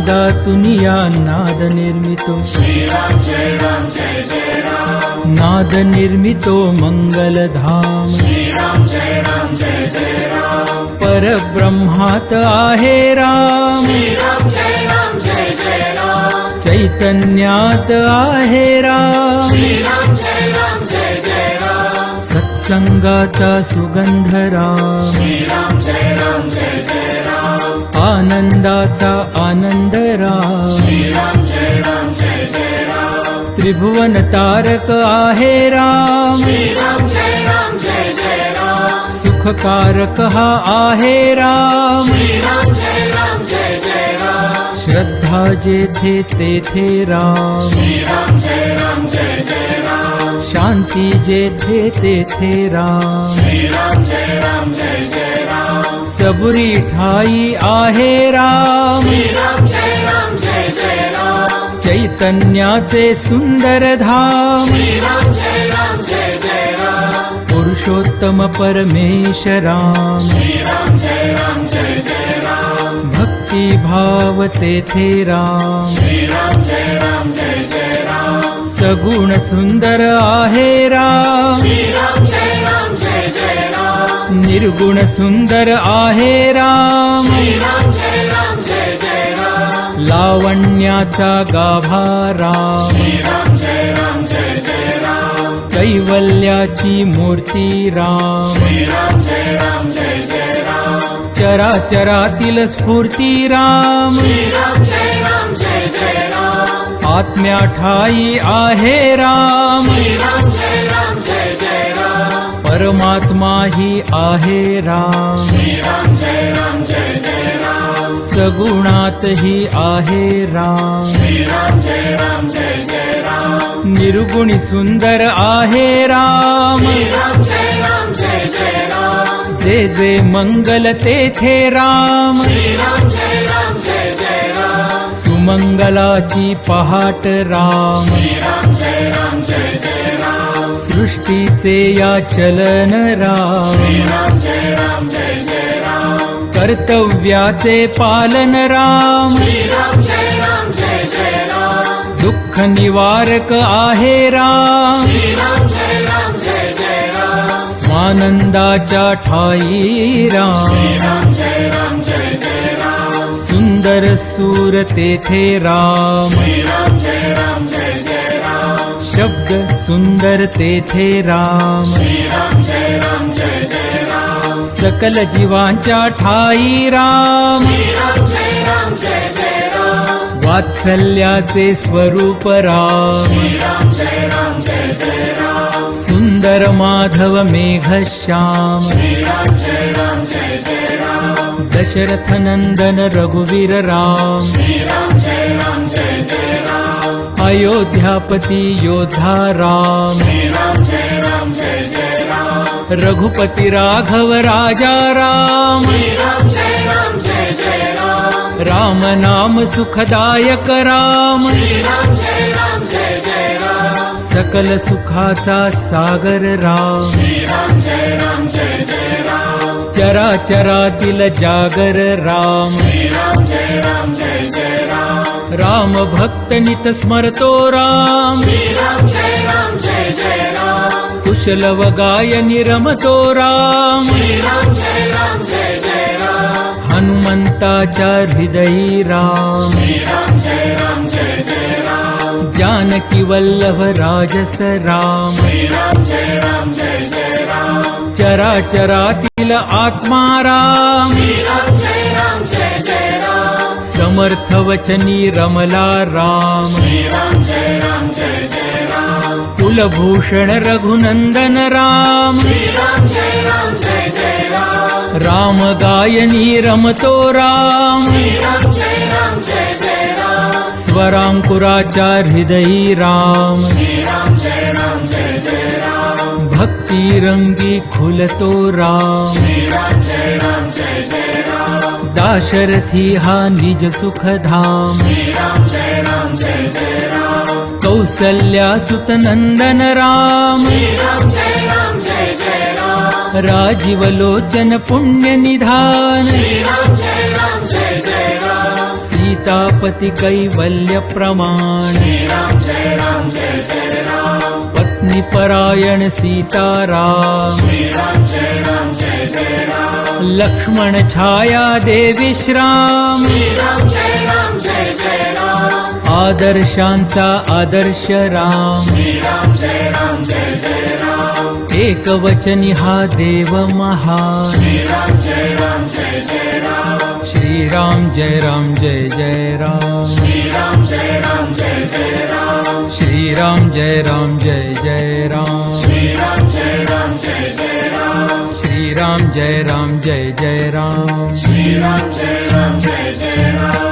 नादातून या नाद निर्मितो श्रीराम जय राम जय जय राम नाद निर्मितो मंगलधाम श्रीराम जय राम जय जय राम परब्रह्मात आहे राम श्रीराम जय राम जय जय राम चैतन्यात आहे राम श्रीराम जय राम जय जय राम सत्संगाचा सुगंध राम श्रीराम जय राम जय जय राम आनंदाचा आनंद राम श्रीराम जय राम जय जय राम त्रिभुवन तारक आहे राम श्रीराम जय राम जय जय राम सुखकारक हा आहे राम श्रीराम जय राम जय जय राम श्रद्धा जेथे तेथे राम श्रीराम जय राम जय जय राम शांती जेथे तेथे राम श्रीराम जय राम जय जय राम सबुरी ठाई आहे राम श्रीराम जय राम जय जय राम चैतन्याचे सुंदर धाम श्रीराम जय राम जय जय राम पुरुषोत्तम परमेश राम श्रीराम जय राम जय जय राम भक्ती भाव तेथे राम श्रीराम जय राम जय जय राम सगुण सुंदर आहे राम श्रीराम जय राम जय जय राम निर्गुण सुंदर आहे राम श्रीराम जय राम जय जय राम लावण्याचा गाभा राम श्रीराम जय राम जय जय राम कैवल्याची मूर्ती राम श्रीराम जय राम जय जय राम चराचरातील स्फूर्ती राम श्रीराम जय राम जय जय राम आत्म्या ठाई आहे राम श्रीराम जय राम जय जय राम परमात्मा ही आहे राम श्रीराम जय राम जय जय राम सगुणात ही आहे राम श्रीराम जय राम जय जय राम निर्गुणी सुंदर आहे राम श्रीराम जय राम जय जय राम जे जे मंगल तेथे राम श्रीराम जय राम जय जय राम सुमंगलाची पहाट राम श्रीराम जय राम जय जय राम सृष्टीचे या चलन राम श्रीराम जय राम जय जय राम कर्तव्याचे पालन राम श्रीराम जय राम जय जय राम दुःख निवारक आहे राम श्रीराम जय राम जय जय राम स्वानंदाच्या ठाई राम श्रीराम जय राम जय जय राम सुंदर सूर तेथे राम श्रीराम जय राम जय जय राम शब्द सुंदर तेथे राम श्रीराम जय राम जय जय राम सकल जीवांच्या ठाई राम श्रीराम जय राम जय जय राम वात्सल्याचे स्वरूप राम श्रीराम जय राम जय जय राम सुंदर माधव मेघश्याम श्रीराम जय राम जय जय राम दशरथ नंदन रघुवीर राम श्रीराम जय राम जय जय राम अयोध्यापती योद्धा राम श्रीराम जय राम जय जय राम रघुपती राघव राजा राम श्रीराम जय राम जय जय राम राम नाम सुखदायक राम श्रीराम जय राम जय जय राम सकल सुखाचा सागर राम श्रीराम जय राम जय जय राम चराचरातील जागर राम श्रीराम जय राम जय जय राम राम भक्त नित स्मरतो राम श्रीराम जय राम जय जय राम कुशल व गायनी रमतो राम श्रीराम जय राम जय जय राम हनुमंताच्या हृदयी राम श्रीराम जय राम जय जय राम जानकी वल्लभ राजस राम श्रीराम जय राम जय जय राम चराचरातील आत्मा राम श्रीराम जय राम जय जय राम समर्थ वचनी रमला राम श्रीराम जय राम जय जय राम कुलभूषण रघुनंदन राम श्रीराम जय राम जय जय राम राम गायनी रमतो राम श्रीराम जय राम जय जय राम स्वरांकुराच्या हृदयी राम श्रीराम जय राम जय जय राम भक्ती रंगी खुलतो राम श्रीराम जय राम जय जय राम दाशरथी हा निज सुख धाम श्रीराम जय राम जय जय राम कौसल्या सुत नंदन राम श्रीराम जय राम जय जय राम राजीव लोचन पुण्य निधान श्रीराम जय राम जय जय राम सीतापति कैवल्य प्रमाण श्री राम जय जय राम पत्नी परायण सीताराम श्री राम जय राम लक्ष्मण छाया देवी श्राम श्री राम जय राम आदर्शांचा आदर्श राम श्री राम जय राम एकवचनी हा देव महान श्री राम जय राम श्री राम जय राम श्री राम जय राम श्री राम जय राम जय राम श्री राम जय राम राम श्री राम जय राम जय राम श्री राम जय राम जय राम